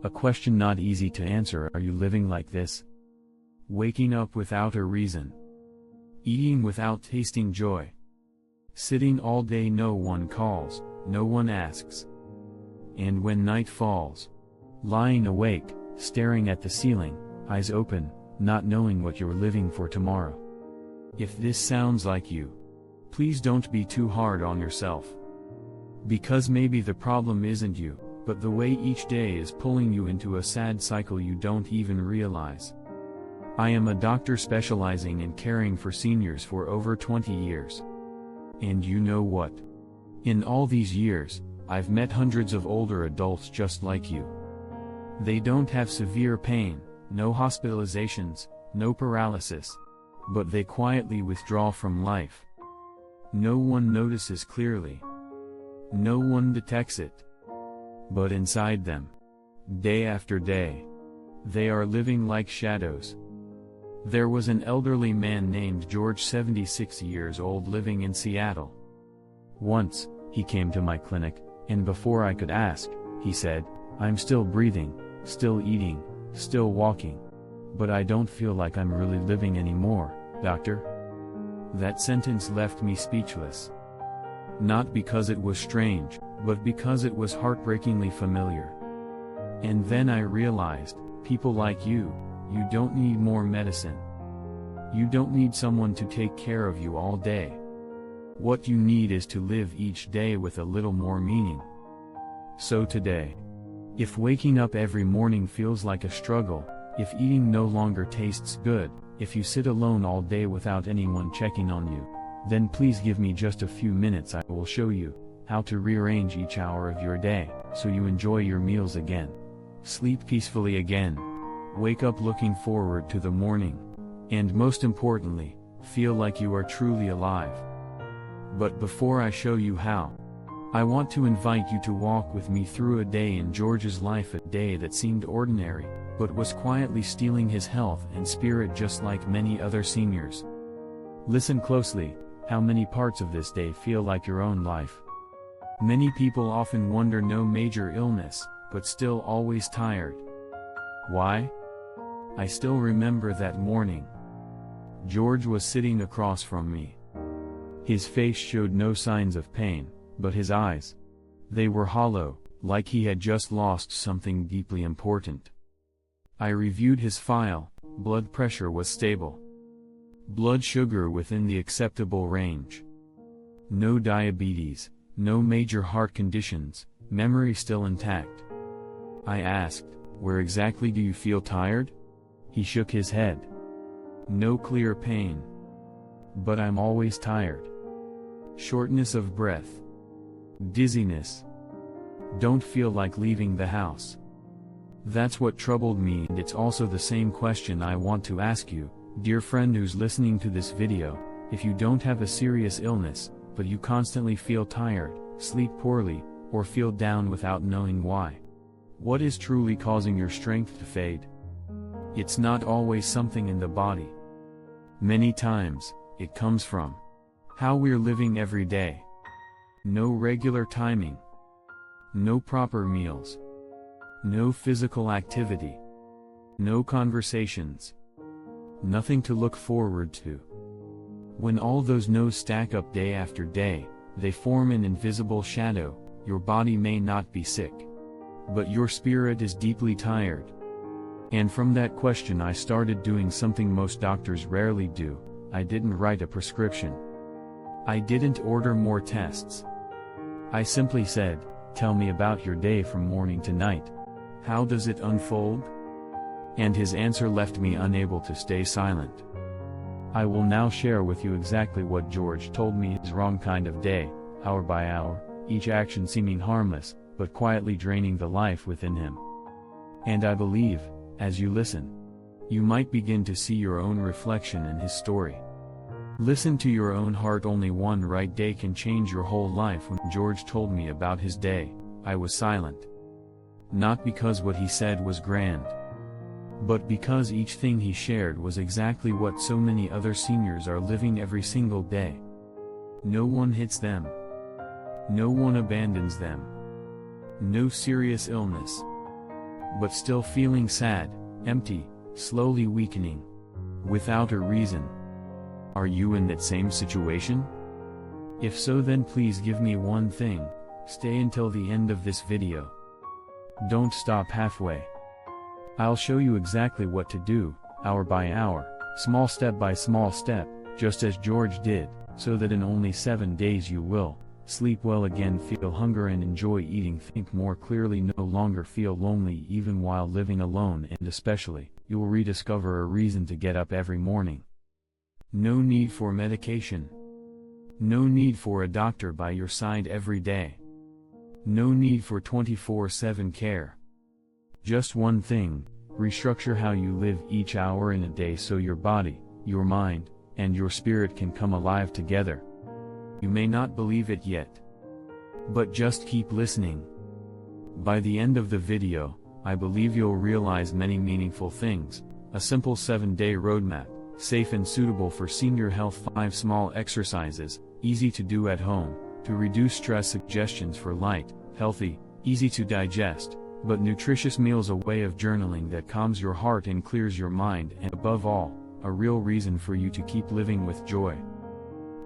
A question not easy to answer. Are you living like this? Waking up without a reason. Eating without tasting joy. Sitting all day, no one calls, no one asks. And when night falls, lying awake, staring at the ceiling, eyes open, not knowing what you're living for tomorrow. If this sounds like you, please don't be too hard on yourself. Because maybe the problem isn't you, but the way each day is pulling you into a sad cycle you don't even realize. I am a doctor specializing in caring for seniors for over 20 years. And you know what? In all these years, I've met hundreds of older adults just like you. They don't have severe pain, no hospitalizations, no paralysis. But they quietly withdraw from life. No one notices clearly. No one detects it. But inside them, day after day, they are living like shadows. There was an elderly man named George, 76 years old, living in Seattle. Once, he came to my clinic, and before I could ask, he said, "I'm still breathing, still eating, still walking. But I don't feel like I'm really living anymore, doctor." That sentence left me speechless. Not because it was strange, but because it was heartbreakingly familiar. And then I realized, people like you don't need more medicine. You don't need someone to take care of you all day. What you need is to live each day with a little more meaning. So today, if waking up every morning feels like a struggle, if eating no longer tastes good, if you sit alone all day without anyone checking on you, then please give me just a few minutes. I will show you how to rearrange each hour of your day, so you enjoy your meals again. Sleep peacefully again. Wake up looking forward to the morning. And most importantly, feel like you are truly alive. But before I show you how, I want to invite you to walk with me through a day in George's life, a day that seemed ordinary, but was quietly stealing his health and spirit just like many other seniors. Listen closely. How many parts of this day feel like your own life? Many people often wonder, no major illness, but still always tired. Why? I still remember that morning. George was sitting across from me. His face showed no signs of pain, but his eyes, they were hollow, like he had just lost something deeply important. I reviewed his file. Blood pressure was stable. Blood sugar within the acceptable range. No diabetes, no major heart conditions, memory still intact. I asked, "Where exactly do you feel tired?" He shook his head. "No clear pain. But I'm always tired. Shortness of breath. Dizziness. Don't feel like leaving the house." That's what troubled me, and it's also the same question I want to ask you, dear friend who's listening to this video. If you don't have a serious illness, but you constantly feel tired, sleep poorly, or feel down without knowing why, what is truly causing your strength to fade? It's not always something in the body. Many times, it comes from how we're living every day. No regular timing. No proper meals. No physical activity. No conversations. Nothing to look forward to. When all those no's stack up day after day, they form an invisible shadow. Your body may not be sick, but your spirit is deeply tired. And from that question I started doing something most doctors rarely do. I didn't write a prescription. I didn't order more tests. I simply said, "Tell me about your day from morning to night. How does it unfold?" And his answer left me unable to stay silent. I will now share with you exactly what George told me, his wrong kind of day, hour by hour, each action seeming harmless, but quietly draining the life within him. And I believe, as you listen, you might begin to see your own reflection in his story. Listen to your own heart. Only one right day can change your whole life. When George told me about his day, I was silent. Not because what he said was grand, but because each thing he shared was exactly what so many other seniors are living every single day. No one hits them. No one abandons them. No serious illness. but still feeling sad, empty, slowly weakening. Without a reason. Are you in that same situation? If so, then please give me one thing: stay until the end of this video. Don't stop halfway. I'll show you exactly what to do, hour by hour, small step by small step, just as George did, so that in only 7 days you will sleep well again, feel hunger and enjoy eating, think more clearly, no longer feel lonely even while living alone, and especially, you'll rediscover a reason to get up every morning. No need for medication. No need for a doctor by your side every day. No need for 24/7 care. Just one thing: restructure how you live each hour in a day so your body, your mind, and your spirit can come alive together. You may not believe it yet, but just keep listening. By the end of the video, I believe you'll realize many meaningful things. A simple 7-day roadmap, safe and suitable for senior health. 5 small exercises, easy to do at home, to reduce stress. Suggestions for light, healthy, easy to digest, but nutritious meals. A way of journaling that calms your heart and clears your mind, and above all, a real reason for you to keep living with joy.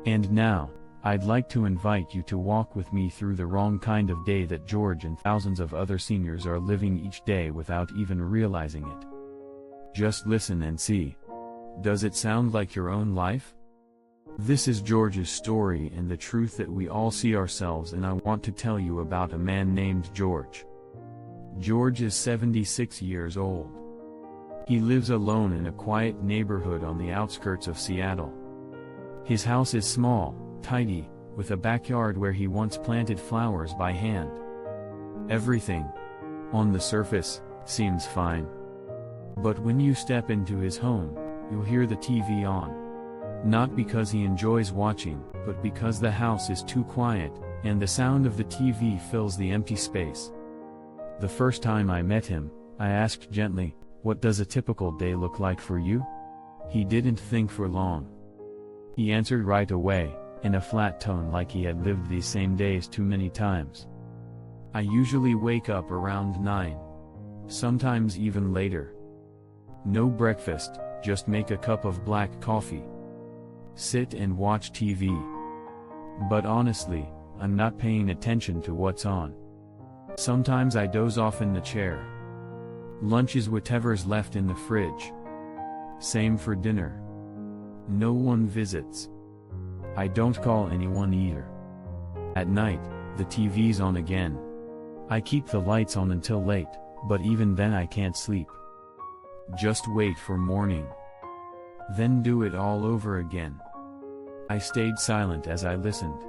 And now, I'd like to invite you to walk with me through the wrong kind of day that George and thousands of other seniors are living each day without even realizing it. Just listen and see. Does it sound like your own life? This is George's story and the truth that we all see ourselves in. I want to tell you about a man named George. George is 76 years old. He lives alone in a quiet neighborhood on the outskirts of Seattle. His house is small, tidy, with a backyard where he once planted flowers by hand. Everything, on the surface, seems fine. But when you step into his home, you'll hear the TV on. Not because he enjoys watching, but because the house is too quiet, and the sound of the TV fills the empty space. The first time I met him, I asked gently, "What does a typical day look like for you?" He didn't think for long. He answered right away, in a flat tone, like he had lived these same days too many times. "I usually wake up around 9. Sometimes even later. No breakfast, just make a cup of black coffee. Sit and watch TV. But honestly, I'm not paying attention to what's on. Sometimes I doze off in the chair. Lunch is whatever's left in the fridge. Same for dinner. No one visits. I don't call anyone either. At night, the TV's on again. I keep the lights on until late, but even then I can't sleep. Just wait for morning. Then do it all over again." I stayed silent as I listened.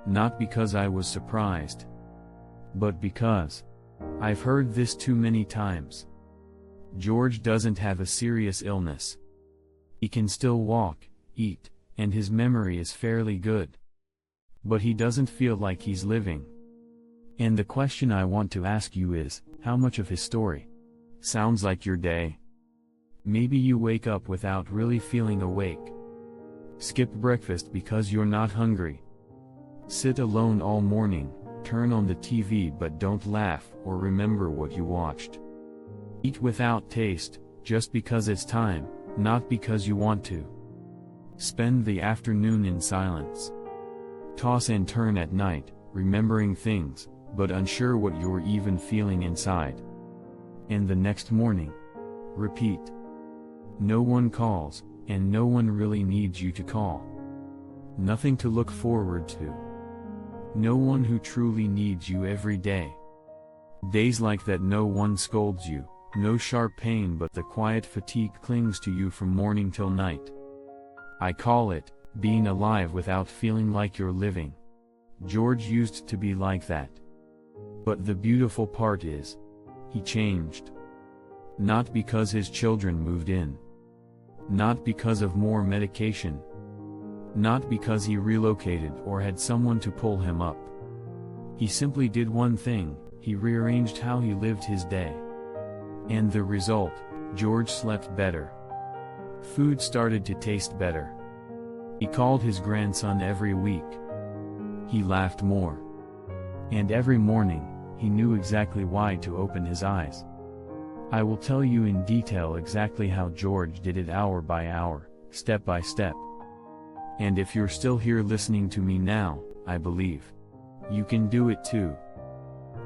Not because I was surprised, but because I've heard this too many times. George doesn't have a serious illness. He can still walk, eat, and his memory is fairly good. But he doesn't feel like he's living. And the question I want to ask you is, how much of his story sounds like your day? Maybe you wake up without really feeling awake. Skip breakfast because you're not hungry. Sit alone all morning, turn on the TV but don't laugh or remember what you watched. Eat without taste, just because it's time, not because you want to. Spend the afternoon in silence. Toss and turn at night, remembering things, but unsure what you're even feeling inside. And the next morning, repeat. No one calls, and no one really needs you to call. Nothing to look forward to. No one who truly needs you every day. Days like that, no one scolds you, no sharp pain, but the quiet fatigue clings to you from morning till night. I call it being alive without feeling like you're living. George used to be like that. But the beautiful part is, he changed. Not because his children moved in. Not because of more medication. Not because he relocated or had someone to pull him up. He simply did one thing: he rearranged how he lived his day. And the result, George slept better. Food started to taste better. He called his grandson every week. He laughed more. And every morning, he knew exactly why to open his eyes. I will tell you in detail exactly how George did it hour by hour, step by step. And if you're still here listening to me now, I believe you can do it too.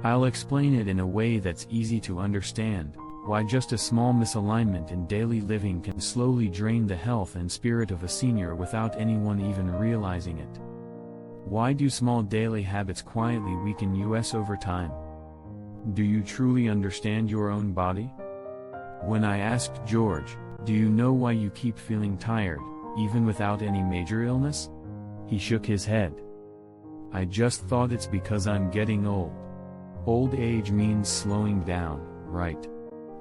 I'll explain it in a way that's easy to understand, why just a small misalignment in daily living can slowly drain the health and spirit of a senior without anyone even realizing it. Why do small daily habits quietly weaken us over time? Do you truly understand your own body? When I asked George, "Do you know why you keep feeling tired, even without any major illness?" he shook his head. "I just thought it's because I'm getting old." Old age means slowing down, right?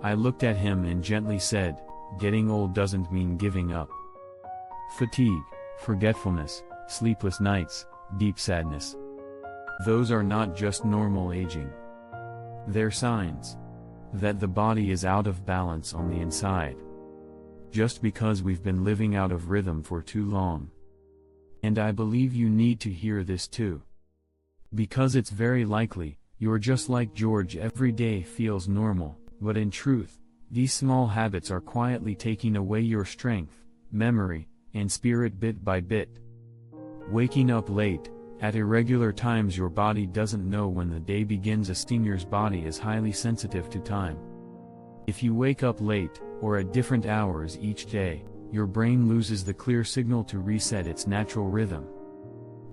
I looked at him and gently said, "Getting old doesn't mean giving up." Fatigue, forgetfulness, sleepless nights, deep sadness. Those are not just normal aging. They're signs that the body is out of balance on the inside. Just because we've been living out of rhythm for too long. And I believe you need to hear this too. Because it's very likely, you're just like George. Every day feels normal, but in truth, these small habits are quietly taking away your strength, memory, and spirit bit by bit. Waking up late, at irregular times. Your body doesn't know when the day begins. A senior's body is highly sensitive to time. If you wake up late, or at different hours each day, your brain loses the clear signal to reset its natural rhythm.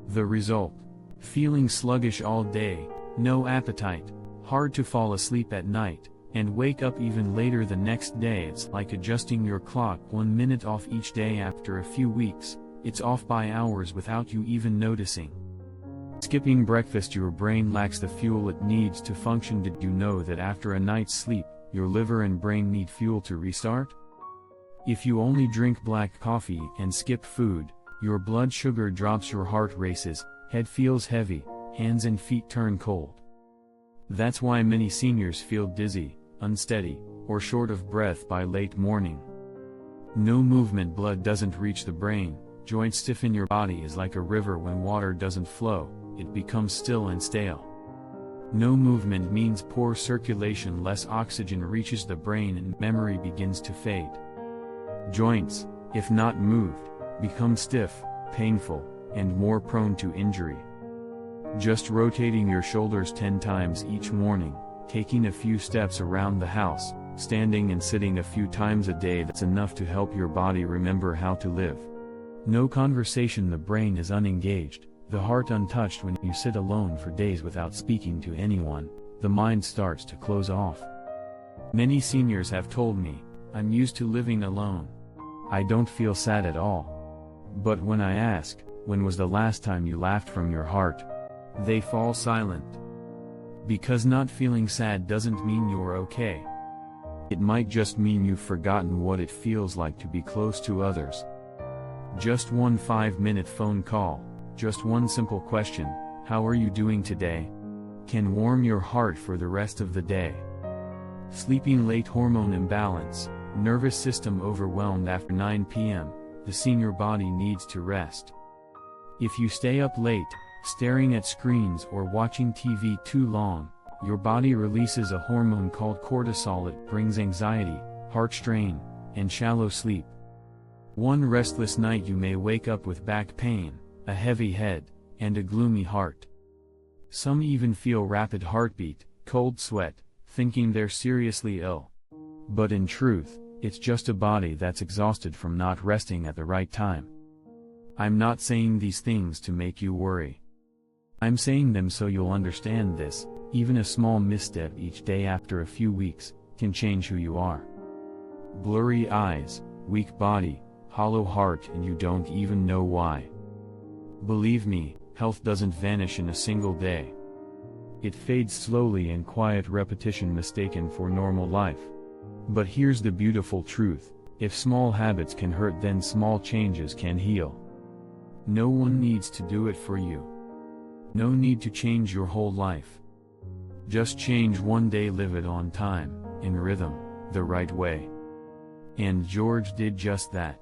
The result? Feeling sluggish all day, no appetite, hard to fall asleep at night, and wake up even later the next day. It's like adjusting your clock 1 minute off each day. After a few weeks, it's off by hours without you even noticing. Skipping breakfast. Your brain lacks the fuel it needs to function. Did you know that after a night's sleep, your liver and brain need fuel to restart? If you only drink black coffee and skip food, your blood sugar drops, your heart races, head feels heavy, hands and feet turn cold. That's why many seniors feel dizzy, unsteady, or short of breath by late morning. No movement. Blood doesn't reach the brain. Joints stiffen. Your body is like a river. When water doesn't flow, it becomes still and stale. No movement means poor circulation. Less oxygen reaches the brain and memory begins to fade. Joints, if not moved, become stiff, painful, and more prone to injury. Just rotating your shoulders 10 times each morning, taking a few steps around the house, standing and sitting a few times a day, that's enough to help your body remember how to live. No conversation. The brain is unengaged, the heart untouched. When you sit alone for days without speaking to anyone, the mind starts to close off. Many seniors have told me, "I'm used to living alone. I don't feel sad at all." But when I ask, "When was the last time you laughed from your heart?" they fall silent. Because not feeling sad doesn't mean you're okay. It might just mean you've forgotten what it feels like to be close to others. Just one 5-minute phone call, just one simple question, "How are you doing today?" can warm your heart for the rest of the day. Sleeping late. Hormone imbalance, nervous system overwhelmed. After 9 p.m., the senior body needs to rest. If you stay up late, staring at screens or watching TV too long, your body releases a hormone called cortisol. It brings anxiety, heart strain, and shallow sleep. One restless night you may wake up with back pain, a heavy head, and a gloomy heart. Some even feel rapid heartbeat, cold sweat, thinking they're seriously ill. But in truth, it's just a body that's exhausted from not resting at the right time. I'm not saying these things to make you worry. I'm saying them so you'll understand this. Even a small misstep each day after a few weeks can change who you are. Blurry eyes, weak body, hollow heart, and you don't even know why. Believe me, health doesn't vanish in a single day. It fades slowly in quiet repetition, mistaken for normal life. But here's the beautiful truth: if small habits can hurt, then small changes can heal. No one needs to do it for you. No need to change your whole life. Just change one day, live it on time, in rhythm, the right way. And George did just that.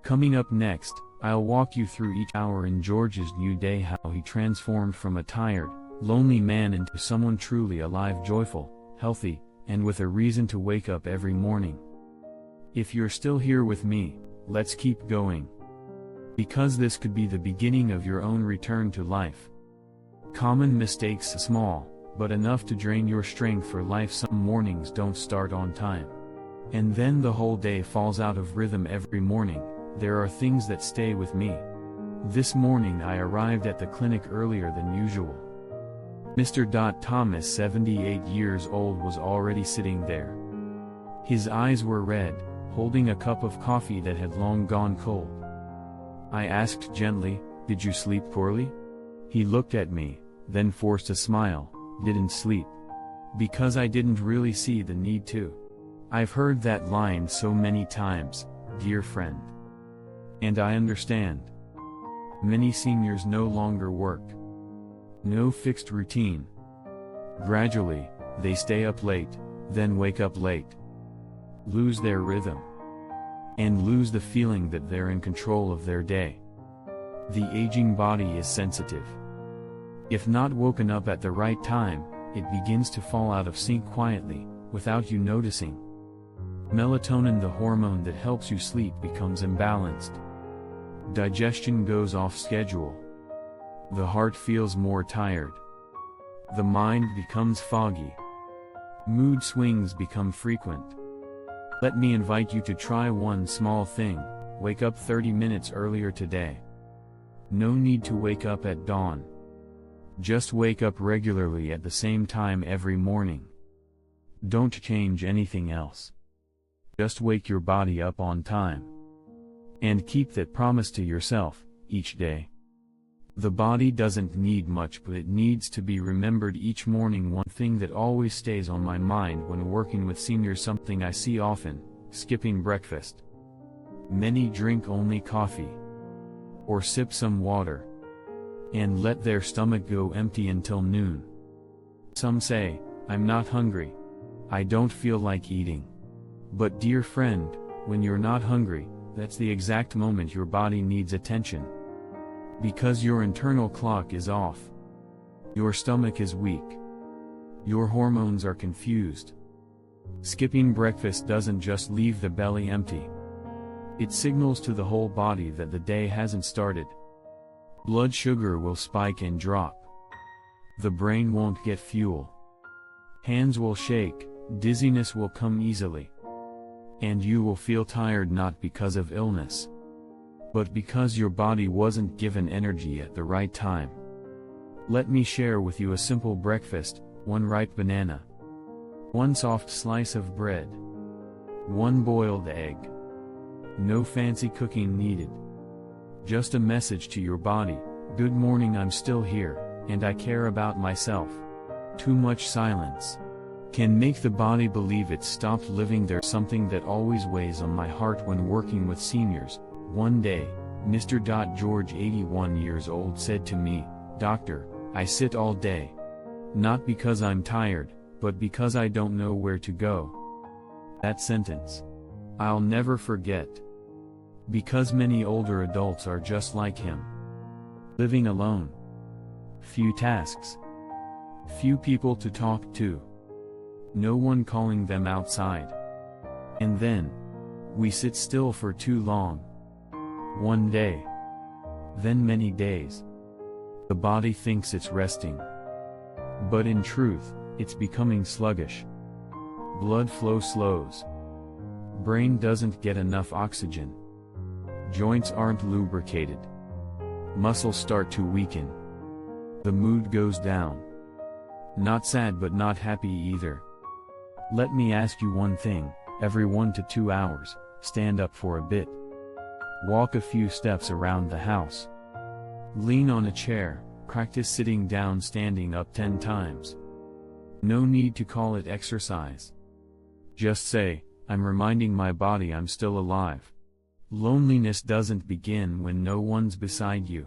Coming up next, I'll walk you through each hour in George's new day, how he transformed from a tired, lonely man into someone truly alive, joyful, healthy, and with a reason to wake up every morning. If you're still here with me, let's keep going. Because this could be the beginning of your own return to life. Common mistakes, small, but enough to drain your strength for life. Some mornings don't start on time. And then the whole day falls out of rhythm. Every morning, there are things that stay with me. This morning I arrived at the clinic earlier than usual. Mr. Thomas, 78 years old, was already sitting there. His eyes were red, holding a cup of coffee that had long gone cold. I asked gently, "Did you sleep poorly?" He looked at me, then forced a smile. "Didn't sleep. Because I didn't really see the need to." I've heard that line so many times, dear friend. And I understand. Many seniors no longer work. No fixed routine. Gradually, they stay up late, then wake up late. Lose their rhythm. And lose the feeling that they're in control of their day. The aging body is sensitive. If not woken up at the right time, it begins to fall out of sync quietly, without you noticing. Melatonin, the hormone that helps you sleep, becomes imbalanced. Digestion goes off schedule. The heart feels more tired. The mind becomes foggy. Mood swings become frequent. Let me invite you to try one small thing: wake up 30 minutes earlier today. No need to wake up at dawn. Just wake up regularly at the same time every morning. Don't change anything else. Just wake your body up on time. And keep that promise to yourself, each day. The body doesn't need much, but it needs to be remembered each morning. One thing that always stays on my mind when working with seniors, something I see often: skipping breakfast. Many drink only coffee. Or sip some water. And let their stomach go empty until noon. Some say, "I'm not hungry. I don't feel like eating." But dear friend, when you're not hungry, that's the exact moment your body needs attention. Because your internal clock is off. Your stomach is weak. Your hormones are confused. Skipping breakfast doesn't just leave the belly empty. It signals to the whole body that the day hasn't started. Blood sugar will spike and drop. The brain won't get fuel. Hands will shake, dizziness will come easily. And you will feel tired, not because of illness, but because your body wasn't given energy at the right time. Let me share with you a simple breakfast: one ripe banana, one soft slice of bread, one boiled egg. No fancy cooking needed. Just a message to your body: good morning, I'm still here, and I care about myself. Too much silence can make the body believe it's stopped living. There's something that always weighs on my heart when working with seniors. One day, Mr. George, 81 years old, said to me, "Doctor, I sit all day. Not because I'm tired, but because I don't know where to go." That sentence, I'll never forget. Because many older adults are just like him. Living alone. Few tasks. Few people to talk to. No one calling them outside. And then, we sit still for too long. One day. Then many days. The body thinks it's resting. But in truth, it's becoming sluggish. Blood flow slows. Brain doesn't get enough oxygen. Joints aren't lubricated. Muscles start to weaken. The mood goes down. Not sad but not happy either. Let me ask you one thing: every 1 to 2 hours, stand up for a bit. Walk a few steps around the house. Lean on a chair, practice sitting down, standing up 10 times. No need to call it exercise. Just say, "I'm reminding my body I'm still alive." Loneliness doesn't begin when no one's beside you,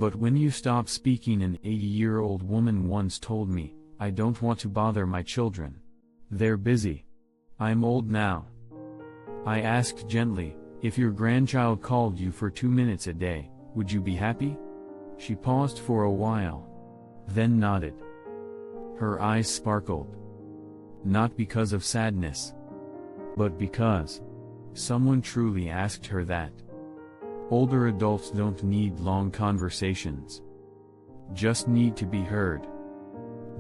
but when you stop speaking. An 80-year-old woman once told me, "I don't want to bother my children. They're busy. I'm old now." I asked gently, "If your grandchild called you for 2 minutes a day, would you be happy?" She paused for a while, then nodded. Her eyes sparkled. Not because of sadness, but because someone truly asked her that. Older adults don't need long conversations. Just need to be heard.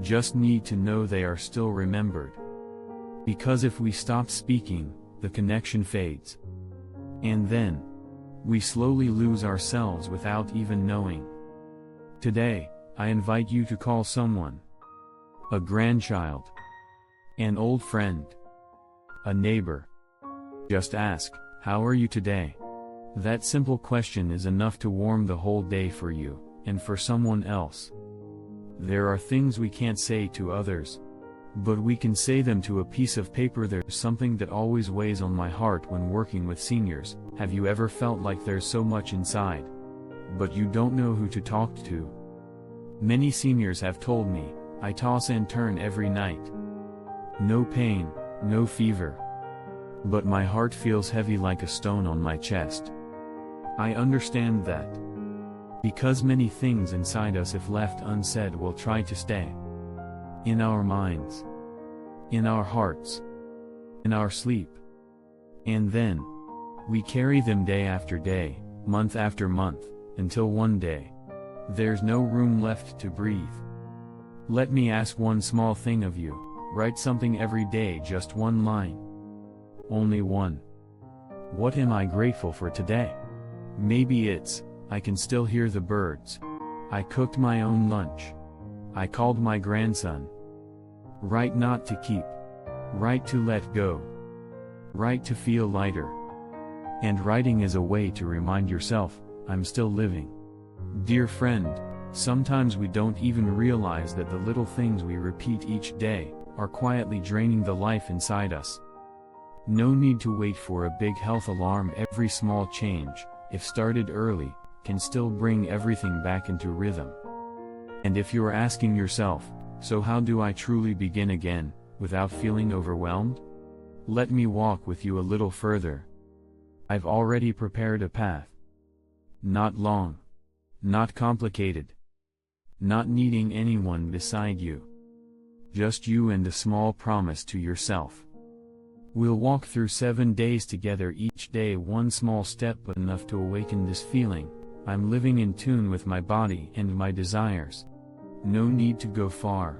Just need to know they are still remembered. Because if we stop speaking, the connection fades. And then, we slowly lose ourselves without even knowing. Today, I invite you to call someone. A grandchild. An old friend. A neighbor. Just ask, "How are you today?" That simple question is enough to warm the whole day for you, and for someone else. There are things we can't say to others, but we can say them to a piece of paper. There's something that always weighs on my heart when working with seniors. Have you ever felt like there's so much inside, but you don't know who to talk to? Many seniors have told me, "I toss and turn every night. No pain, no fever. But my heart feels heavy like a stone on my chest." I understand that. Because many things inside us, if left unsaid, will try to stay. In our minds. In our hearts. In our sleep. And then, we carry them day after day, month after month, until one day, there's no room left to breathe. Let me ask one small thing of you. Write something every day, just one line. Only one. What am I grateful for today? Maybe it's, I can still hear the birds. I cooked my own lunch. I called my grandson. Write not to keep. Write to let go. Write to feel lighter. And writing is a way to remind yourself, I'm still living. Dear friend, sometimes we don't even realize that the little things we repeat each day are quietly draining the life inside us. No need to wait for a big health alarm. Every small change, if started early, can still bring everything back into rhythm. And if you're asking yourself, so how do I truly begin again, without feeling overwhelmed? Let me walk with you a little further. I've already prepared a path. Not long. Not complicated. Not needing anyone beside you. Just you and a small promise to yourself. We'll walk through 7 days together, each day one small step, but enough to awaken this feeling. I'm living in tune with my body and my desires. No need to go far.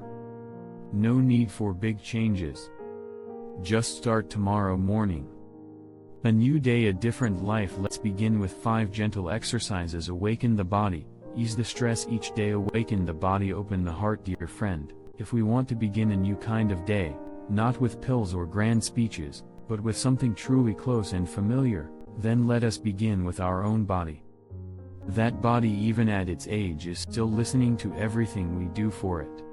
No need for big changes. Just start tomorrow morning. A new day, a different life. Let's begin with 5 gentle exercises. Awaken the body, ease the stress each day. Awaken the body, open the heart. Dear friend, if we want to begin a new kind of day, not with pills or grand speeches, but with something truly close and familiar, then let us begin with our own body. That body, even at its age, is still listening to everything we do for it.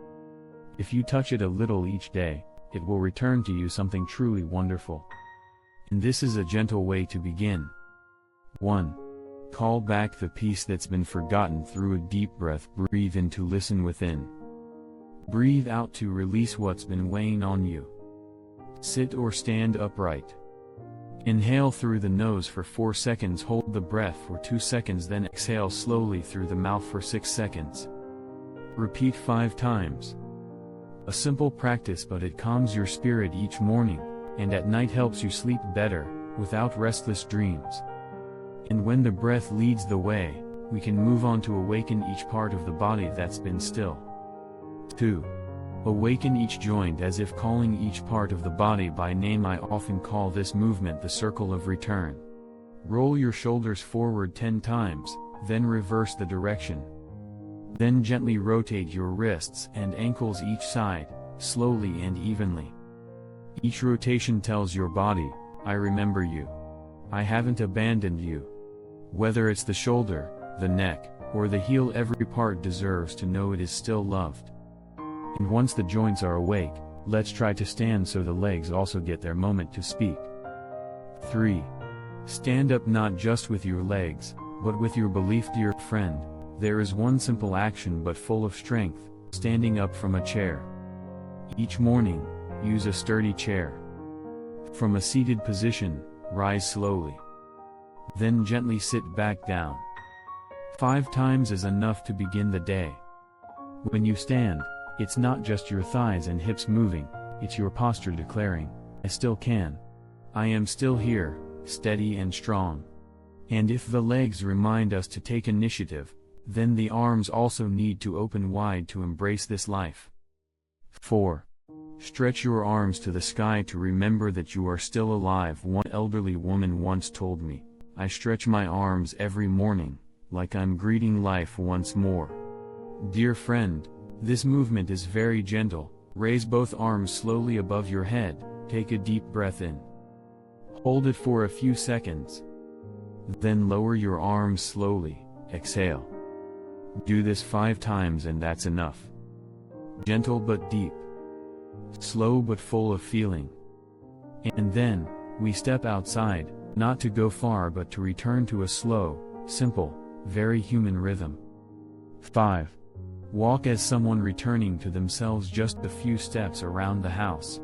If you touch it a little each day, it will return to you something truly wonderful. And this is a gentle way to begin. 1. Call back the peace that's been forgotten through a deep breath. Breathe in to listen within. Breathe out to release what's been weighing on you. Sit or stand upright. Inhale through the nose for 4 seconds, hold the breath for 2 seconds, then exhale slowly through the mouth for 6 seconds. Repeat 5 times. A simple practice, but it calms your spirit each morning, and at night helps you sleep better, without restless dreams. And when the breath leads the way, we can move on to awaken each part of the body that's been still. 2. Awaken each joint as if calling each part of the body by name. I often call this movement the circle of return. Roll your shoulders forward 10 times, then reverse the direction. Then gently rotate your wrists and ankles each side, slowly and evenly. Each rotation tells your body, I remember you. I haven't abandoned you. Whether it's the shoulder, the neck, or the heel, every part deserves to know it is still loved. And once the joints are awake, let's try to stand so the legs also get their moment to speak. 3. Stand up, not just with your legs, but with your belief. Dear friend, there is one simple action but full of strength: standing up from a chair. Each morning, use a sturdy chair. From a seated position, rise slowly. Then gently sit back down. 5 times is enough to begin the day. When you stand, it's not just your thighs and hips moving, it's your posture declaring, I still can. I am still here, steady and strong. And if the legs remind us to take initiative, then the arms also need to open wide to embrace this life. 4. Stretch your arms to the sky to remember that you are still alive. One elderly woman once told me, I stretch my arms every morning, like I'm greeting life once more. Dear friend, this movement is very gentle. Raise both arms slowly above your head, take a deep breath in. Hold it for a few seconds. Then lower your arms slowly, exhale. Do this 5 times and that's enough. Gentle but deep. Slow but full of feeling. And then, we step outside, not to go far but to return to a slow, simple, very human rhythm. 5. Walk as someone returning to themselves, just a few steps around the house.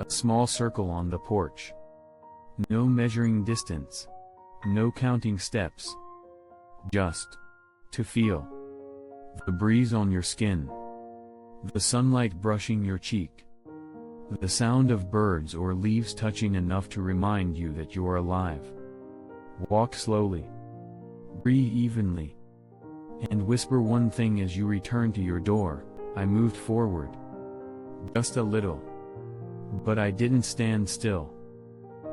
A small circle on the porch. No measuring distance. No counting steps. Just to feel the breeze on your skin, the sunlight brushing your cheek, the sound of birds or leaves touching enough to remind you that you are alive. Walk slowly. Breathe evenly. And whisper one thing as you return to your door, I moved forward. Just a little. But I didn't stand still.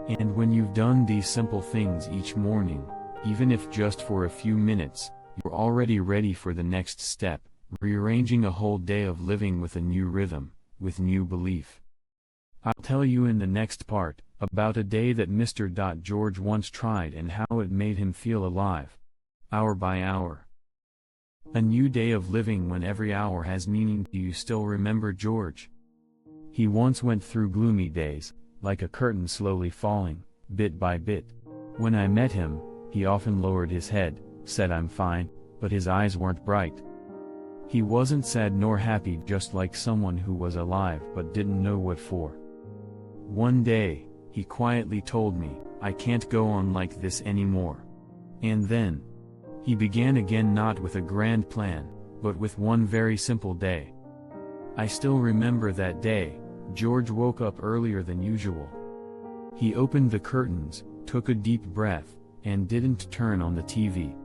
And when you've done these simple things each morning, even if just for a few minutes, you're already ready for the next step, rearranging a whole day of living with a new rhythm, with new belief. I'll tell you in the next part, about a day that Mr. George once tried and how it made him feel alive. Hour by hour. A new day of living when every hour has meaning. Do you still remember George? He once went through gloomy days, like a curtain slowly falling, bit by bit. When I met him, he often lowered his head, said I'm fine, but his eyes weren't bright. He wasn't sad nor happy, just like someone who was alive but didn't know what for. One day, he quietly told me, I can't go on like this anymore. And then, he began again, not with a grand plan, but with one very simple day. I still remember that day. George woke up earlier than usual. He opened the curtains, took a deep breath, and didn't turn on the TV.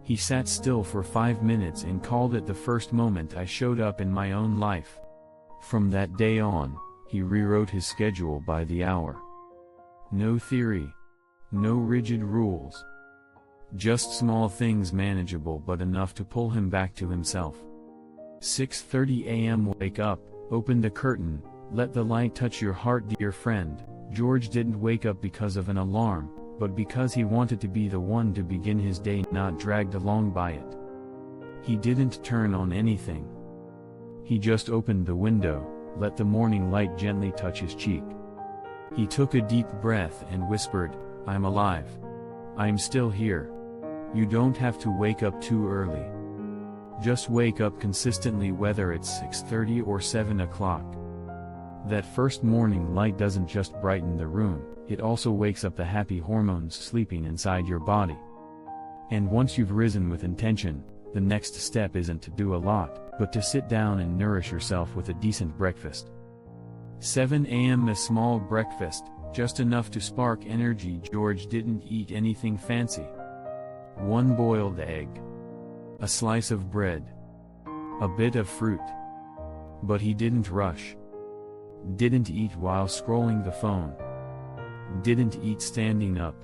He sat still for 5 minutes and called it the first moment I showed up in my own life. From that day on, he rewrote his schedule by the hour. No theory. No rigid rules. Just small things, manageable but enough to pull him back to himself. 6:30 a.m. Wake up, open the curtain, let the light touch your heart. Dear friend, George didn't wake up because of an alarm, but because he wanted to be the one to begin his day, not dragged along by it. He didn't turn on anything. He just opened the window, let the morning light gently touch his cheek. He took a deep breath and whispered, I'm alive. I'm still here. You don't have to wake up too early. Just wake up consistently, whether it's 6:30 or 7 o'clock. That first morning light doesn't just brighten the room, it also wakes up the happy hormones sleeping inside your body. And once you've risen with intention, the next step isn't to do a lot, but to sit down and nourish yourself with a decent breakfast. 7 a.m. A small breakfast, just enough to spark energy. George didn't eat anything fancy. 1 boiled egg. A slice of bread. A bit of fruit. But he didn't rush. Didn't eat while scrolling the phone. Didn't eat standing up.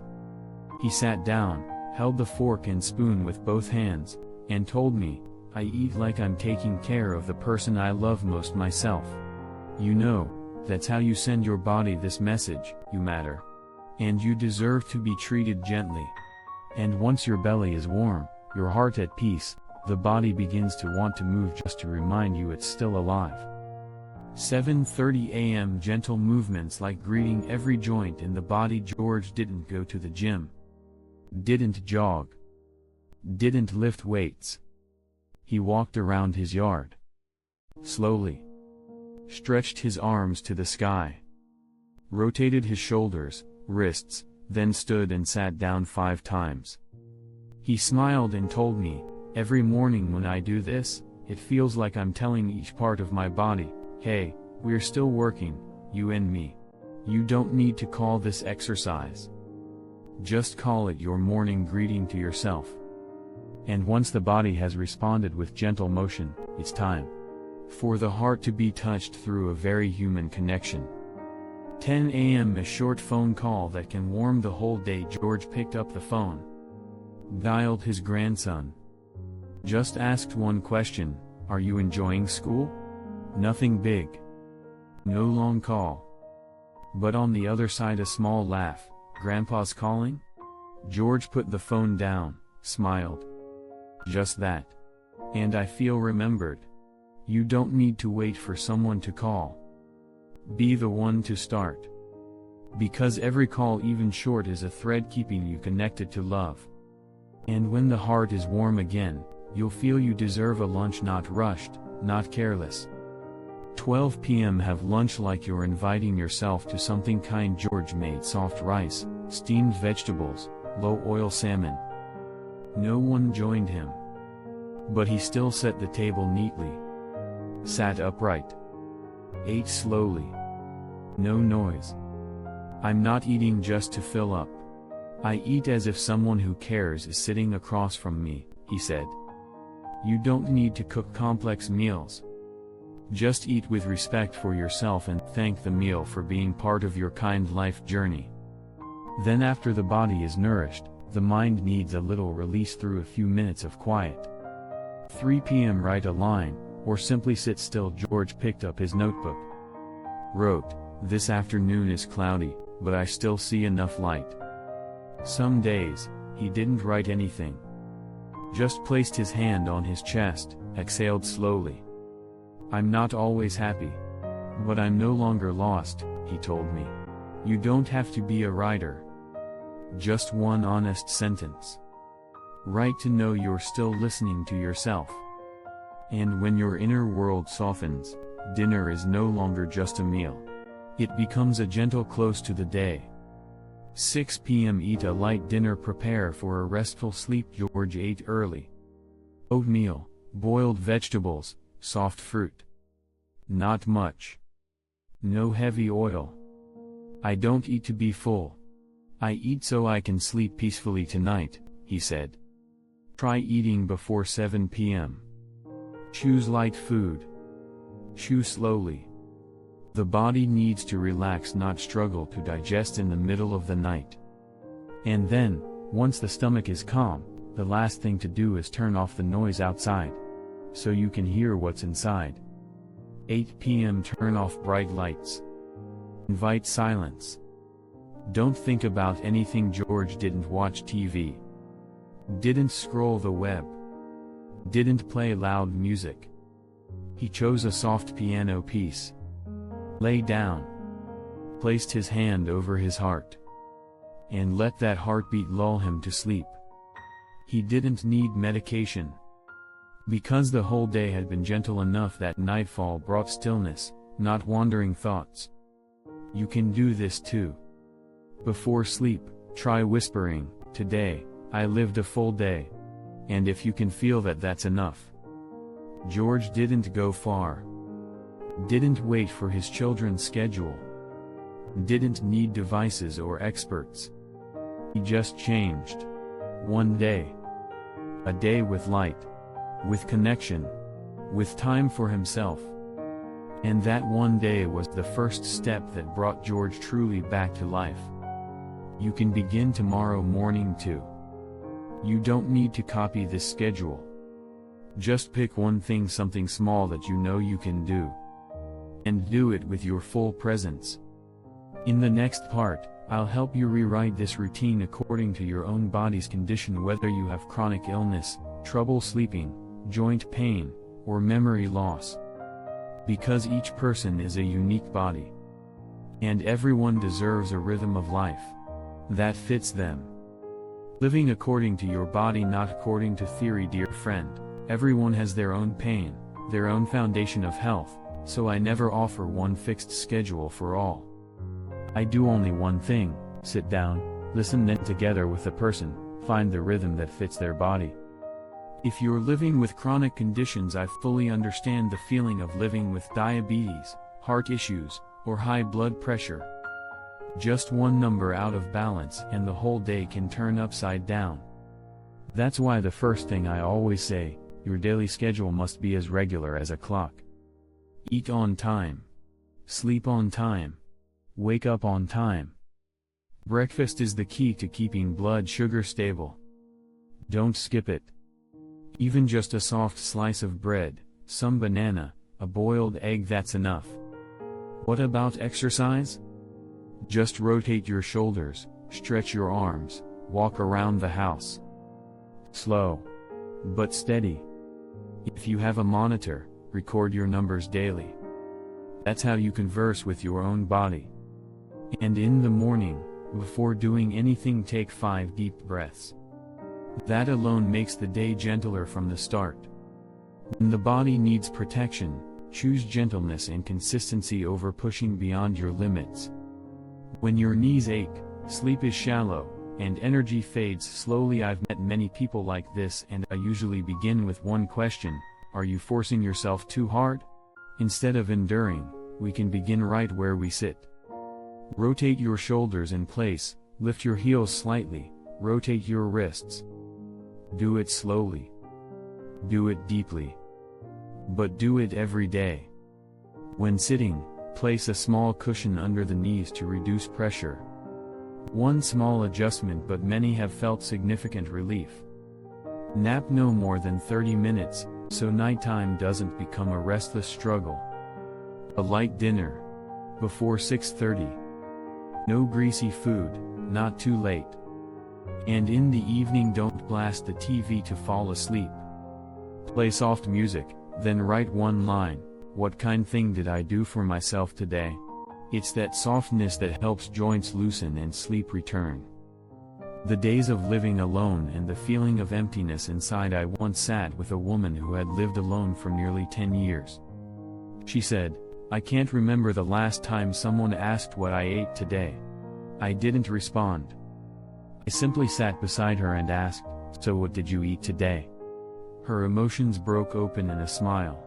He sat down, held the fork and spoon with both hands, and told me, I eat like I'm taking care of the person I love most, myself. You know, that's how you send your body this message, you matter. And you deserve to be treated gently. And once your belly is warm, your heart at peace, the body begins to want to move just to remind you it's still alive. 7:30 a.m. Gentle movements like greeting every joint in the body. George didn't go to the gym. Didn't jog. Didn't lift weights. He walked around his yard. Slowly. Stretched his arms to the sky. Rotated his shoulders, wrists, then stood and sat down 5 times. He smiled and told me, every morning when I do this, it feels like I'm telling each part of my body, hey, We're still working, you and me. You don't need to call this exercise. Just call it your morning greeting to yourself. And once the body has responded with gentle motion, it's time for the heart to be touched through a very human connection. 10 a.m. A short phone call that can warm the whole day. George picked up the phone. Dialed his grandson. Just asked one question, are you enjoying school? Nothing big. No long call. But on the other side a small laugh. Grandpa's calling? George put the phone down, smiled. Just that. And I feel remembered. You don't need to wait for someone to call. Be the one to start. Because every call, even short, is a thread keeping you connected to love. And when the heart is warm again, you'll feel you deserve a lunch not rushed, not careless. 12 p.m. Have lunch like you're inviting yourself to something kind. George made soft rice, steamed vegetables, low-oil salmon. No one joined him. But he still set the table neatly. Sat upright. Ate slowly. No noise. I'm not eating just to fill up. I eat as if someone who cares is sitting across from me, he said. You don't need to cook complex meals. Just eat with respect for yourself and thank the meal for being part of your kind life journey. Then after the body is nourished, the mind needs a little release through a few minutes of quiet. 3 p.m. Write a line, or simply sit still. George picked up his notebook. Wrote, this afternoon is cloudy, but I still see enough light. Some days, he didn't write anything. Just placed his hand on his chest, exhaled slowly. I'm not always happy. But I'm no longer lost, he told me. You don't have to be a writer. Just one honest sentence. Write to know you're still listening to yourself. And when your inner world softens, dinner is no longer just a meal. It becomes a gentle close to the day. 6 p.m. Eat a light dinner. Prepare for a restful sleep. George ate early. Oatmeal, boiled vegetables, soft fruit. Not much. No heavy oil. I don't eat to be full. I eat so I can sleep peacefully tonight, he said. Try eating before 7 p.m. Choose light food. Chew slowly. The body needs to relax, not struggle to digest in the middle of the night. And then, once the stomach is calm, the last thing to do is turn off the noise outside, so you can hear what's inside. 8 p.m. Turn off bright lights. Invite silence. Don't think about anything. George didn't watch TV. Didn't scroll the web. Didn't play loud music. He chose a soft piano piece. Lay down. Placed his hand over his heart. And let that heartbeat lull him to sleep. He didn't need medication. Because the whole day had been gentle enough that nightfall brought stillness, not wandering thoughts. You can do this too. Before sleep, try whispering, today, I lived a full day. And if you can feel that, that's enough. George didn't go far. Didn't wait for his children's schedule. Didn't need devices or experts. He just changed. One day. A day with light. With connection. With time for himself. And that one day was the first step that brought George truly back to life. You can begin tomorrow morning too. You don't need to copy this schedule. Just pick one thing, something small that you know you can do. And do it with your full presence. In the next part, I'll help you rewrite this routine according to your own body's condition, whether you have chronic illness, trouble sleeping, joint pain, or memory loss. Because each person is a unique body. And everyone deserves a rhythm of life that fits them. Living according to your body, not according to theory. Dear friend, everyone has their own pain, their own foundation of health, so I never offer one fixed schedule for all. I do only one thing: sit down, listen, then together with the person, find the rhythm that fits their body. If you're living with chronic conditions, I fully understand the feeling of living with diabetes, heart issues, or high blood pressure. Just one number out of balance and the whole day can turn upside down. That's why the first thing I always say, your daily schedule must be as regular as a clock. Eat on time. Sleep on time. Wake up on time. Breakfast is the key to keeping blood sugar stable. Don't skip it. Even just a soft slice of bread, some banana, a boiled egg, that's enough. What about exercise? Just rotate your shoulders, stretch your arms, walk around the house. Slow, but steady. If you have a monitor, record your numbers daily. That's how you converse with your own body. And in the morning, before doing anything, take 5 deep breaths. That alone makes the day gentler from the start. When the body needs protection, choose gentleness and consistency over pushing beyond your limits. When your knees ache, sleep is shallow, and energy fades slowly. I've met many people like this, and I usually begin with one question: are you forcing yourself too hard? Instead of enduring, we can begin right where we sit. Rotate your shoulders in place, lift your heels slightly, rotate your wrists. Do it slowly. Do it deeply. But do it every day. When sitting, place a small cushion under the knees to reduce pressure. One small adjustment, but many have felt significant relief. Nap no more than 30 minutes, so nighttime doesn't become a restless struggle. A light dinner. Before 6:30. No greasy food, not too late. And in the evening, don't blast the TV to fall asleep. Play soft music, then write one line: what kind thing did I do for myself today? It's that softness that helps joints loosen and sleep return. The days of living alone and the feeling of emptiness inside. I once sat with a woman who had lived alone for nearly 10 years. She said, "I can't remember the last time someone asked what I ate today." I didn't respond. I simply sat beside her and asked, "So what did you eat today?" Her emotions broke open in a smile.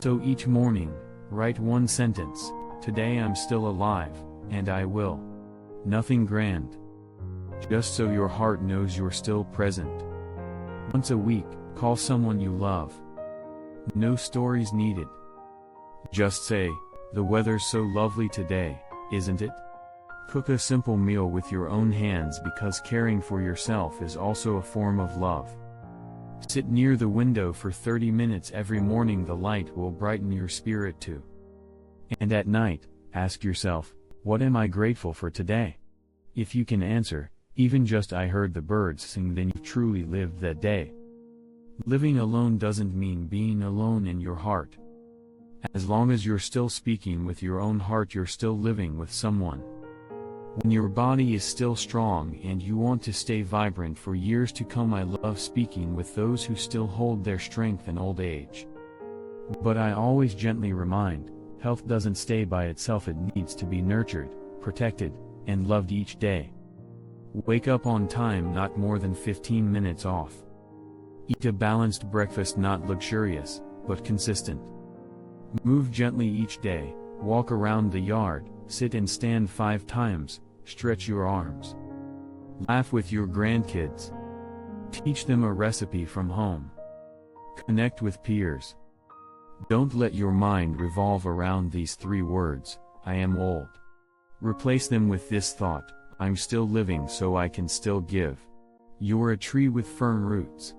So each morning, write one sentence: today I'm still alive, and I will. Nothing grand. Just so your heart knows you're still present. Once a week, call someone you love. No stories needed. Just say, "The weather's so lovely today, isn't it?" Cook a simple meal with your own hands, because caring for yourself is also a form of love. Sit near the window for 30 minutes every morning. The light will brighten your spirit too. And at night, ask yourself, what am I grateful for today? If you can answer, even just "I heard the birds sing," then you've truly lived that day. Living alone doesn't mean being alone in your heart. As long as you're still speaking with your own heart, you're still living with someone. When your body is still strong and you want to stay vibrant for years to come, I love speaking with those who still hold their strength in old age. But I always gently remind, health doesn't stay by itself. It needs to be nurtured, protected, and loved each day. Wake up on time, not more than 15 minutes off. Eat a balanced breakfast, not luxurious, but consistent. Move gently each day, walk around the yard, sit and stand 5 times, stretch your arms. Laugh with your grandkids. Teach them a recipe from home. Connect with peers. Don't let your mind revolve around these 3 words, "I am old." Replace them with this thought: I'm still living so I can still give. You're a tree with firm roots.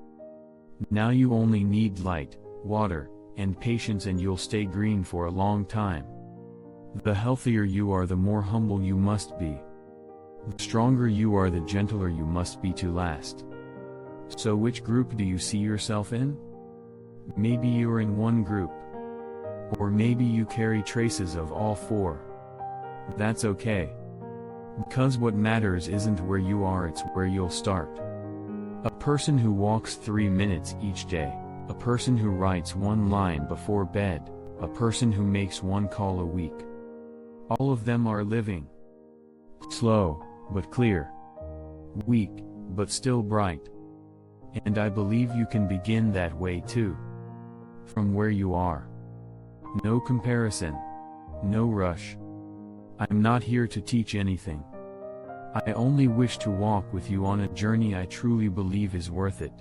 Now you only need light, water, and patience, and you'll stay green for a long time. The healthier you are, the more humble you must be. The stronger you are, the gentler you must be to last. So which group do you see yourself in? Maybe you're in one group. Or maybe you carry traces of all 4. That's okay. Because what matters isn't where you are, it's where you'll start. A person who walks 3 minutes each day, a person who writes 1 line before bed, a person who makes 1 call a week. All of them are living. Slow, but clear. Weak, but still bright. And I believe you can begin that way too. From where you are. No comparison. No rush. I'm not here to teach anything. I only wish to walk with you on a journey I truly believe is worth it.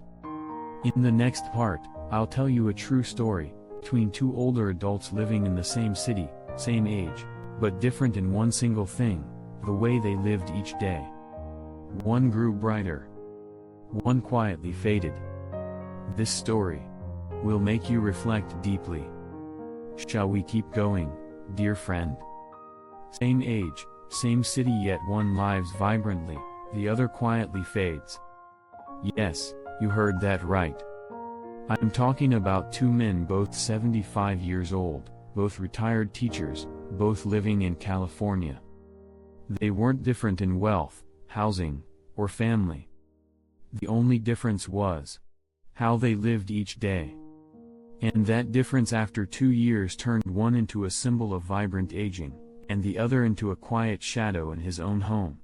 In the next part, I'll tell you a true story, between two older adults living in the same city, same age, but different in one single thing, the way they lived each day. One grew brighter. One quietly faded. This story will make you reflect deeply. Shall we keep going, dear friend? Same age, same city, yet one lives vibrantly, the other quietly fades. Yes, you heard that right. I'm talking about two men both 75 years old, both retired teachers, both living in California. They weren't different in wealth, housing, or family. The only difference was how they lived each day. And that difference after 2 years turned one into a symbol of vibrant aging, and the other into a quiet shadow in his own home.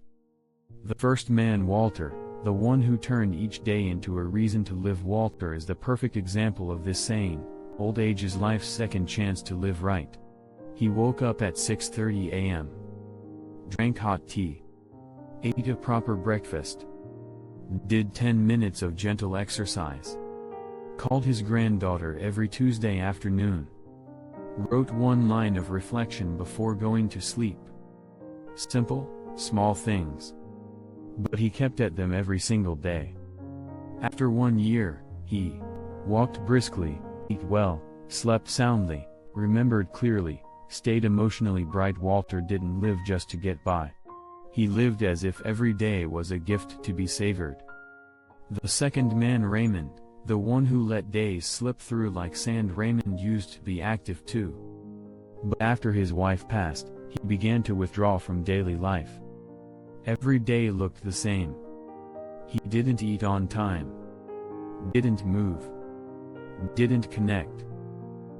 The first man, Walter, the one who turned each day into a reason to live. Walter is the perfect example of this saying, old age is life's second chance to live right. He woke up at 6:30 a.m., drank hot tea, ate a proper breakfast, did 10 minutes of gentle exercise, called his granddaughter every Tuesday afternoon, wrote one line of reflection before going to sleep. Simple, small things. But he kept at them every single day. After 1 year, he walked briskly, ate well, slept soundly, remembered clearly, stayed emotionally bright. Walter didn't live just to get by. He lived as if every day was a gift to be savored. The second man, Raymond, the one who let days slip through like sand. Raymond used to be active too. But after his wife passed, he began to withdraw from daily life. Every day looked the same. He didn't eat on time, didn't move, didn't connect.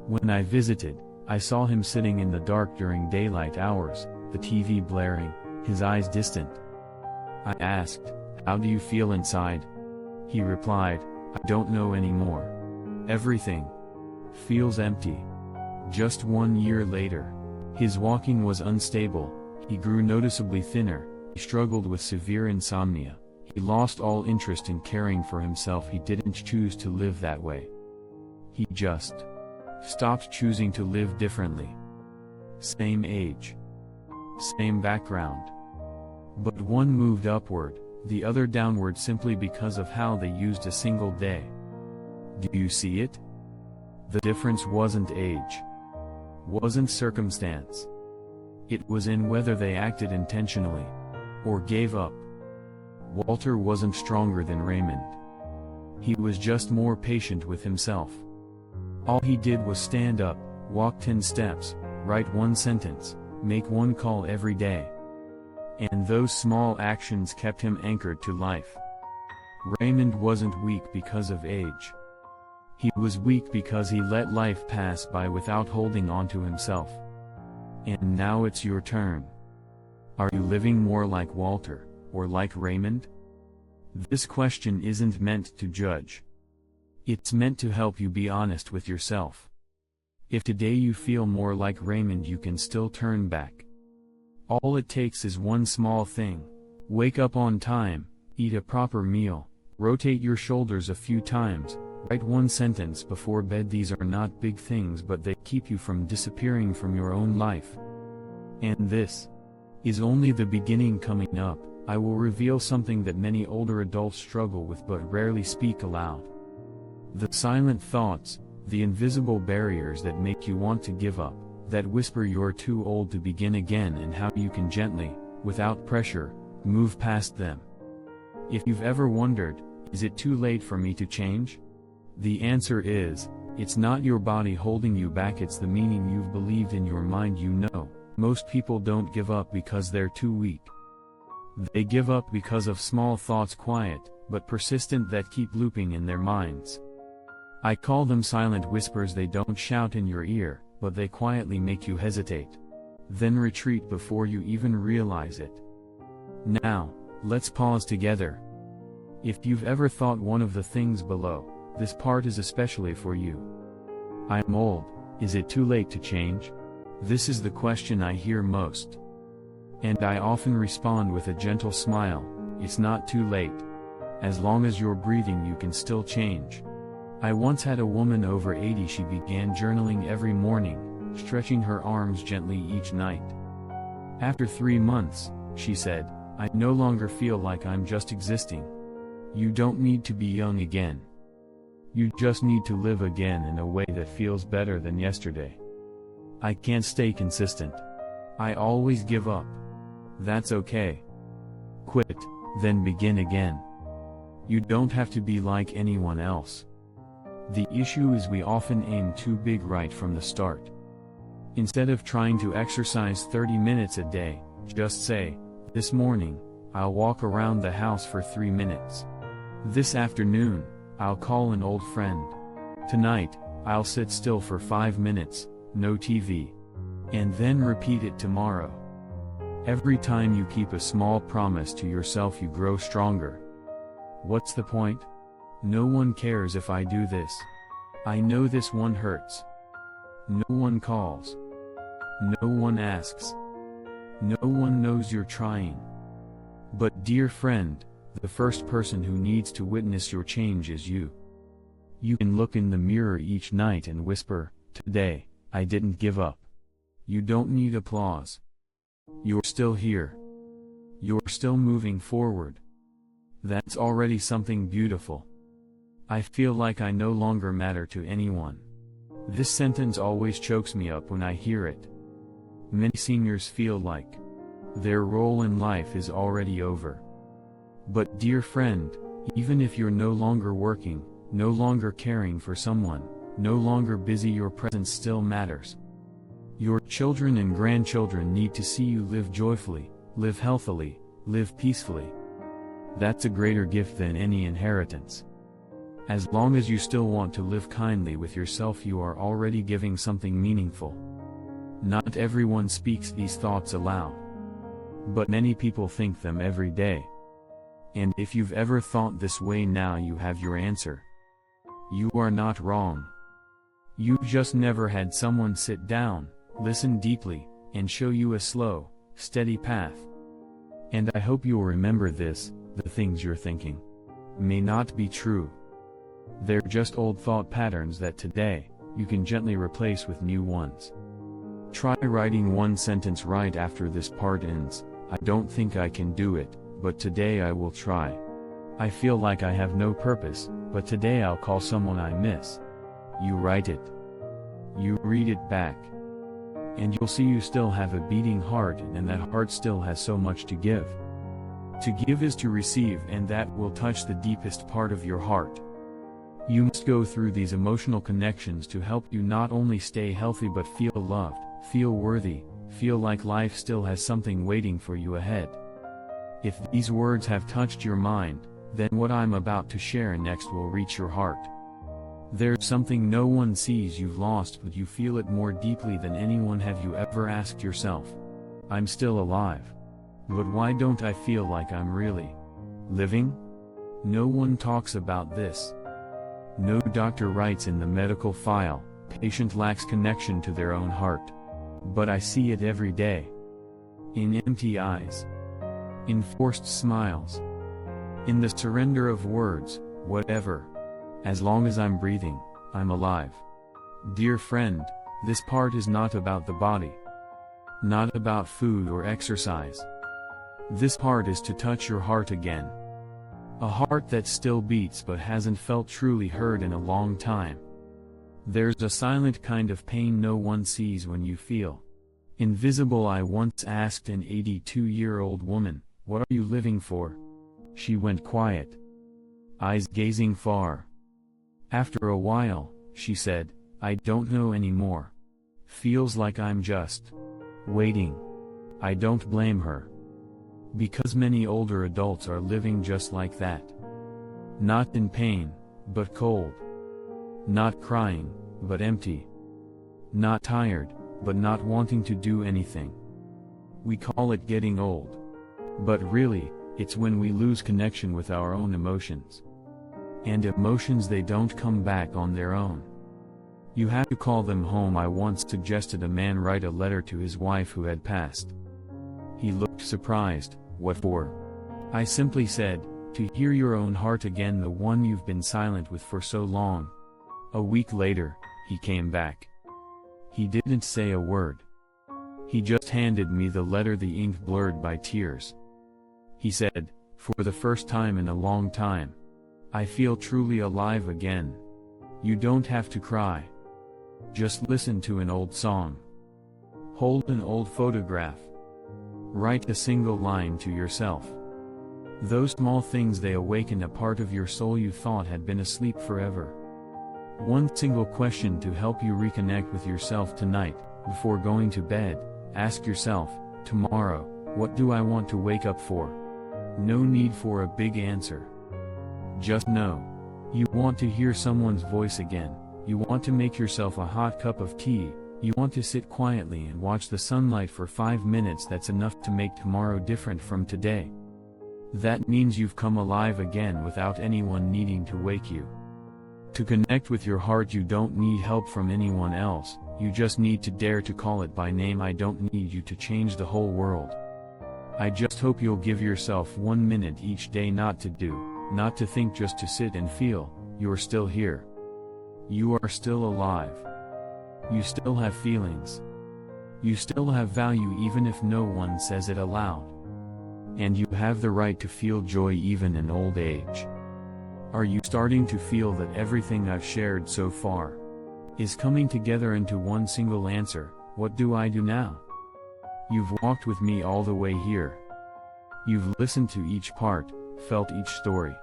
When I visited, I saw him sitting in the dark during daylight hours, the TV blaring, his eyes distant. I asked, "How do you feel inside?" He replied, "I don't know anymore. Everything feels empty." Just 1 year later, his walking was unstable, he grew noticeably thinner, he struggled with severe insomnia, he lost all interest in caring for himself. He didn't choose to live that way. He just stopped choosing to live differently. Same age, same background. But one moved upward, the other downward, simply because of how they used a single day. Do you see it? The difference wasn't age, wasn't circumstance. It was in whether they acted intentionally or gave up. Walter wasn't stronger than Raymond. He was just more patient with himself. All he did was stand up, walk 10 steps, write 1 sentence, make 1 call every day. And those small actions kept him anchored to life. Raymond wasn't weak because of age. He was weak because he let life pass by without holding on to himself. And now it's your turn. Are you living more like Walter, or like Raymond? This question isn't meant to judge. It's meant to help you be honest with yourself. If today you feel more like Raymond, you can still turn back. All it takes is one small thing. Wake up on time, eat a proper meal, rotate your shoulders a few times, write 1 sentence before bed. These are not big things, but they keep you from disappearing from your own life. And this is only the beginning. Coming up, I will reveal something that many older adults struggle with but rarely speak aloud. The silent thoughts, the invisible barriers that make you want to give up, that whisper you're too old to begin again, and how you can gently, without pressure, move past them. If you've ever wondered, is it too late for me to change? The answer is, it's not your body holding you back, it's the meaning you've believed in your mind. You know, most people don't give up because they're too weak. They give up because of small thoughts, quiet, but persistent, that keep looping in their minds. I call them silent whispers. They don't shout in your ear, but they quietly make you hesitate, then retreat before you even realize it. Now, let's pause together. If you've ever thought one of the things below, this part is especially for you. I'm old, is it too late to change? This is the question I hear most. And I often respond with a gentle smile, it's not too late. As long as you're breathing you can still change. I once had a woman over 80. She began journaling every morning, stretching her arms gently each night. After 3 months, she said, I no longer feel like I'm just existing. You don't need to be young again. You just need to live again in a way that feels better than yesterday. I can't stay consistent. I always give up. That's okay. Quit, then begin again. You don't have to be like anyone else. The issue is we often aim too big right from the start. Instead of trying to exercise 30 minutes a day, just say, this morning, I'll walk around the house for 3 minutes. This afternoon, I'll call an old friend. Tonight, I'll sit still for 5 minutes, no TV. And then repeat it tomorrow. Every time you keep a small promise to yourself you grow stronger. What's the point? No one cares if I do this. I know this one hurts. No one calls. No one asks. No one knows you're trying. But dear friend, the first person who needs to witness your change is you. You can look in the mirror each night and whisper, today, I didn't give up. You don't need applause. You're still here. You're still moving forward. That's already something beautiful. I feel like I no longer matter to anyone. This sentence always chokes me up when I hear it. Many seniors feel like their role in life is already over. But dear friend, even if you're no longer working, no longer caring for someone, no longer busy, your presence still matters. Your children and grandchildren need to see you live joyfully, live healthily, live peacefully. That's a greater gift than any inheritance. As long as you still want to live kindly with yourself, you are already giving something meaningful. Not everyone speaks these thoughts aloud. But many people think them every day. And if you've ever thought this way, now you have your answer. You are not wrong. You just never had someone sit down, listen deeply, and show you a slow, steady path. And I hope you'll remember this, the things you're thinking may not be true. They're just old thought patterns that today, you can gently replace with new ones. Try writing one sentence right after this part ends. I don't think I can do it, but today I will try. I feel like I have no purpose, but today I'll call someone I miss. You write it. You read it back. And you'll see you still have a beating heart, and that heart still has so much to give. To give is to receive, and that will touch the deepest part of your heart. You must go through these emotional connections to help you not only stay healthy but feel loved, feel worthy, feel like life still has something waiting for you ahead. If these words have touched your mind, then what I'm about to share next will reach your heart. There's something no one sees you've lost, but you feel it more deeply than anyone. Have you ever asked yourself, I'm still alive, but why don't I feel like I'm really living? No one talks about this. No doctor writes in the medical file, patient lacks connection to their own heart. But I see it every day. In empty eyes. In forced smiles. In the surrender of words, whatever. As long as I'm breathing, I'm alive. Dear friend, this part is not about the body. Not about food or exercise. This part is to touch your heart again. A heart that still beats but hasn't felt truly heard in a long time. There's a silent kind of pain no one sees when you feel invisible. I once asked an 82-year-old woman, what are you living for? She went quiet, eyes gazing far. After a while, she said, I don't know anymore. Feels like I'm just waiting. I don't blame her. Because many older adults are living just like that. Not in pain, but cold. Not crying, but empty. Not tired, but not wanting to do anything. We call it getting old. But really, it's when we lose connection with our own emotions. And emotions, they don't come back on their own. You have to call them home. I once suggested a man write a letter to his wife who had passed. He looked surprised. What for? I simply said, to hear your own heart again, the one you've been silent with for so long. A week later, he came back. He didn't say a word. He just handed me the letter, the ink blurred by tears. He said, for the first time in a long time, I feel truly alive again. You don't have to cry. Just listen to an old song. Hold an old photograph. Write a single line to yourself. Those small things, they awaken a part of your soul you thought had been asleep forever. One single question to help you reconnect with yourself tonight. Before going to bed, ask yourself, tomorrow, what do I want to wake up for? No need for a big answer. Just know. You want to hear someone's voice again. You want to make yourself a hot cup of tea. You want to sit quietly and watch the sunlight for 5 minutes. That's enough to make tomorrow different from today. That means you've come alive again without anyone needing to wake you. To connect with your heart, you don't need help from anyone else. You just need to dare to call it by name. I don't need you to change the whole world. I just hope you'll give yourself 1 minute each day not to do, not to think, just to sit and feel. You're still here. You are still alive. You still have feelings. You still have value even if no one says it aloud. And you have the right to feel joy even in old age. Are you starting to feel that everything I've shared so far is coming together into one single answer? What do I do now? You've walked with me all the way here. You've listened to each part, felt each story.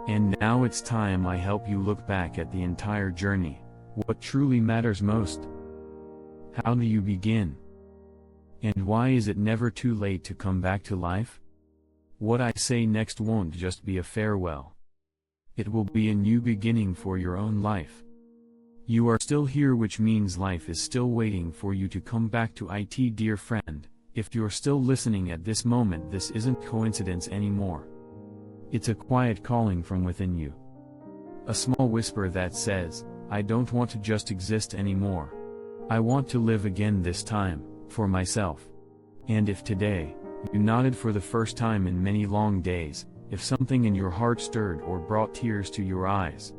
And now it's time I help you look back at the entire journey. What truly matters most? How do you begin? And why is it never too late to come back to life? What I say next won't just be a farewell. It will be a new beginning for your own life. You are still here, which means life is still waiting for you to come back to it. Dear friend, if you're still listening at this moment, this isn't coincidence anymore. It's a quiet calling from within you. A small whisper that says, I don't want to just exist anymore. I want to live again, this time, for myself. And if today, you nodded for the first time in many long days, if something in your heart stirred or brought tears to your eyes,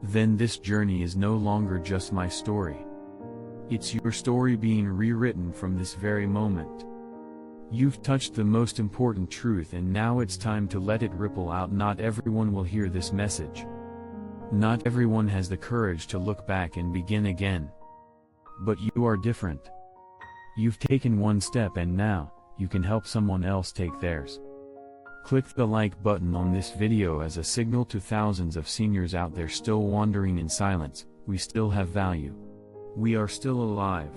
then this journey is no longer just my story. It's your story being rewritten from this very moment. You've touched the most important truth, and now it's time to let it ripple out. Not everyone will hear this message. Not everyone has the courage to look back and begin again. But you are different. You've taken one step, and now, you can help someone else take theirs. Click the like button on this video as a signal to thousands of seniors out there still wandering in silence. We still have value. We are still alive.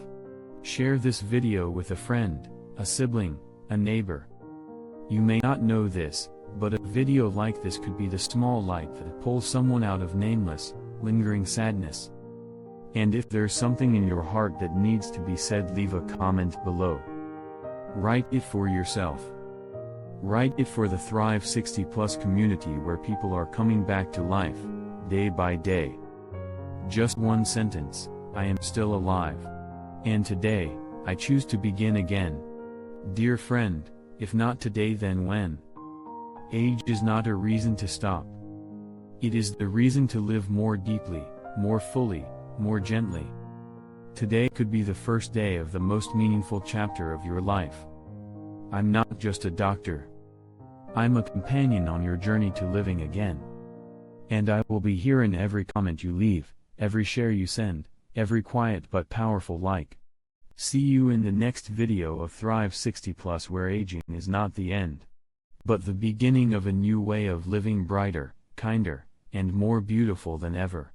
Share this video with a friend, a sibling, a neighbor. You may not know this, but a video like this could be the small light that pulls someone out of nameless, lingering sadness. And if there's something in your heart that needs to be said, leave a comment below. Write it for yourself. Write it for the Thrive 60+ community, where people are coming back to life, day by day. Just one sentence: I am still alive. And today, I choose to begin again. Dear friend, if not today, then when? Age is not a reason to stop. It is the reason to live more deeply, more fully, more gently. Today could be the first day of the most meaningful chapter of your life. I'm not just a doctor. I'm a companion on your journey to living again. And I will be here in every comment you leave, every share you send, every quiet but powerful like. See you in the next video of Thrive 60+, where aging is not the end, but the beginning of a new way of living, brighter, kinder, and more beautiful than ever.